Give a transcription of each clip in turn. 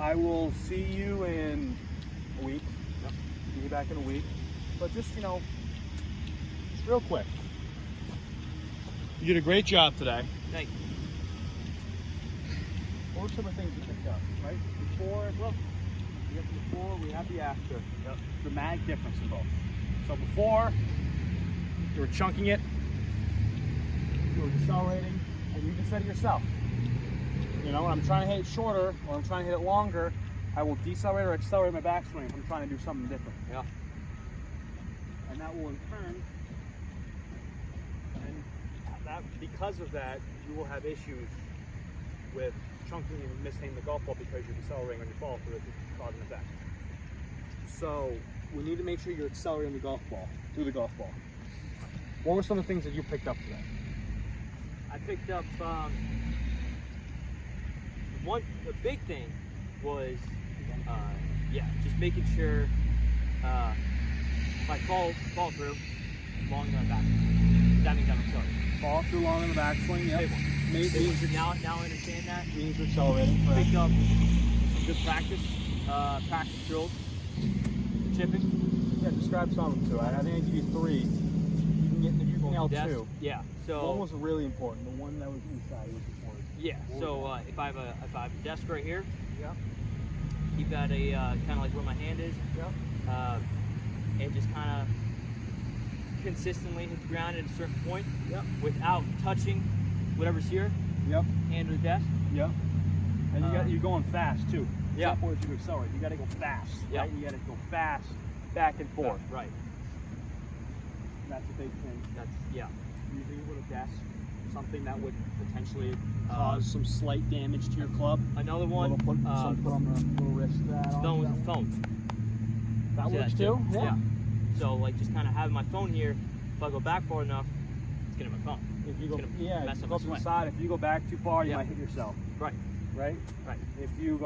I will see you in a week. Yep. Be back in a week. But just, just real quick. You did a great job today. Thank you. What were some of the things you picked up, right? Before, look, we have the before, we have the after. Yep. Dramatic difference in both. So before, you were chunking it, you were decelerating, and you even said it yourself. When I'm trying to hit it shorter or I'm trying to hit it longer, I will decelerate or accelerate my backswing if I'm trying to do something different. Yeah. And that will in turn, because of that, you will have issues with chunking and missing the golf ball because you're decelerating on your fall through cause and effect. So we need to make sure you're accelerating the golf ball through the golf ball. What were some of the things that you picked up today? I picked up the big thing was just making sure if I fall through long in the back. That means I'm accelerating. Fall through long in the backswing, yep. Now I understand that. Means you're accelerating. Correct. Picked up good practice drills, chipping. Yeah, describe some of them too. I think I give you 3. You can nail 2. Yeah. So one was really important. The one that was inside was important. Yeah. So if I have a desk right here, yeah. Keep at a kind of like where my hand is. Yeah. And just kind of consistently hit the ground at a certain point. Yep. Without touching whatever's here. Yep. Hand or the desk. Yep. And you're going fast too. Yeah. It's not for you to accelerate. You got to go fast. Yeah. Right? You got to go fast, back and forth. Right. That's a big thing. Yeah. Using it with a desk, something that would potentially cause some slight damage to your club. Another one. Put on the little wrist. Done with the phone. That See works that too. Yeah. So like just kind of having my phone here. If I go back far enough, it's gonna hit my phone. If you go, mess up go my to the swing. side. If you go back too far, you might hit yourself. Right. Right. Right. If you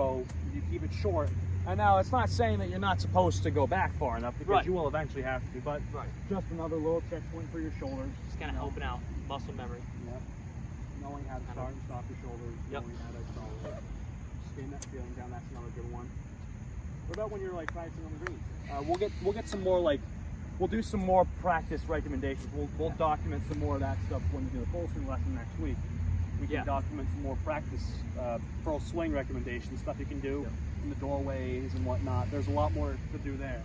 keep it short. And now it's not saying that you're not supposed to go back far enough because you will eventually have to. But just another little checkpoint for your shoulders. Just kind of helping out muscle memory. Yep. Knowing how to start and stop your shoulders. Yep. Knowing how to accelerate. Spin that feeling down. That's another good one. What about when you're like practicing on the greens? We'll get some more we'll do some more practice recommendations. We'll document some more of that stuff when we do the full swing lesson next week. We can document some more practice full swing recommendations, stuff you can do in the doorways and whatnot. There's a lot more to do there.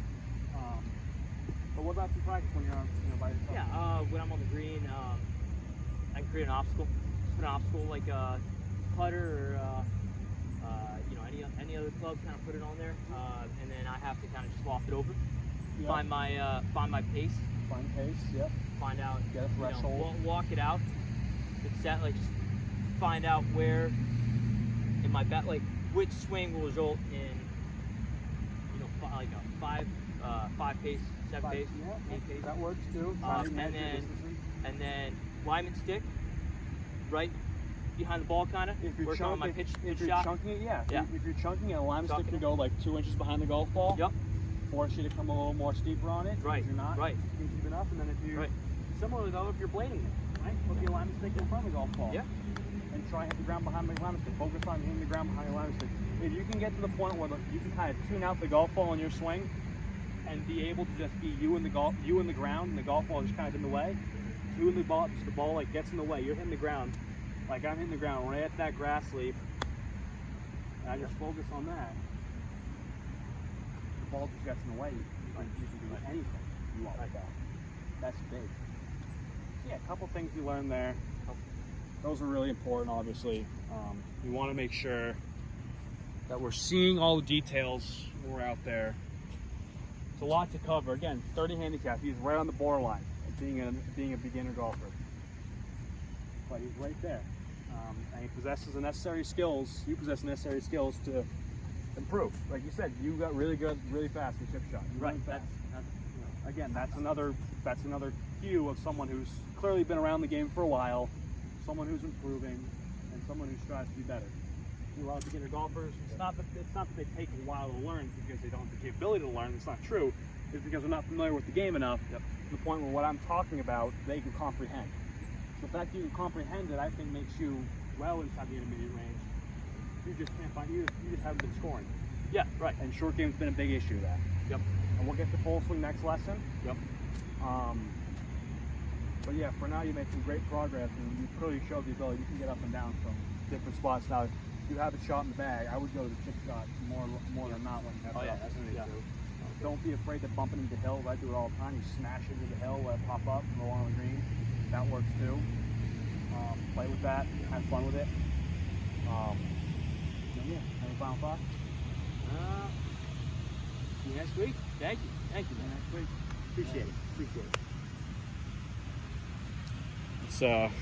But what about some practice when you're by yourself? Yeah, when I'm on the green, I can create an obstacle. Put an obstacle like a putter or any other club, kind of put it on there, and then I have to kind of just loft it over. Yep. Find my pace. Find pace. Yep. Find out. Get a threshold. Walk it out. It's that just find out where in my bet which swing will result in like a 5 pace, 7 pace, 8 pace. That works too. And then lineman stick right behind the ball, kind of. If you're working on my pitch if you're shot. chunking it, yeah. Yeah. If you're chunking it, a lineman stick can go like 2 inches behind the golf ball. Yep. Force you to come a little more steeper on it. Right. If you're not, right. You can keep it up, and then if you similarly though, if you're blading it, right, put the alignment stick in front of the golf ball. Yeah. And try and hit the ground behind the alignment stick. Focus on hitting the ground behind the alignment stick. If you can get to the point where you can kind of tune out the golf ball in your swing, and be able to just be you in the ground, and the golf ball is just kind of in the way. You and the ball, just the ball like gets in the way. You're hitting the ground, like I'm hitting the ground right at that grass leaf. And I just focus on that. The ball just gets in the way. You can do anything you want like that. That's big. So yeah, a couple things you learned there. Those are really important, obviously. We want to make sure that we're seeing all the details when we're out there. It's a lot to cover. Again, 30 handicap. He's right on the borderline of being a beginner golfer. But he's right there. And he possesses the necessary skills. You possess the necessary skills to improve. Like you said, you got really good, really fast in chip shot. Right. Again, that's another cue of someone who's clearly been around the game for a while, someone who's improving, and someone who strives to be better. A lot of beginner golfers, it's not that they take a while to learn because they don't have the capability to learn. It's not true. It's because they're not familiar with the game enough to the point where what I'm talking about, they can comprehend. So the fact that you can comprehend it, I think, makes you well inside the intermediate range. you just can't find you just haven't been scoring. Yeah, right. And short game's been a big issue of that. Yep. And we'll get to full swing next lesson. Yep. But yeah, for now you made some great progress, and you clearly showed the ability. You can get up and down from different spots. Now, if you have a shot in the bag, I would go to the chip shot more than not when you have Oh, it yeah, up. that's what Yeah. do. Don't be afraid to bump into hills. I do it all the time. You smash into the hill, let it pop up, and roll on the green. That works too. Play with that. Have fun with it. And yeah, any final thoughts? See you next week. Thank you. Thank you, See you man. next week. Appreciate it. Appreciate it. It's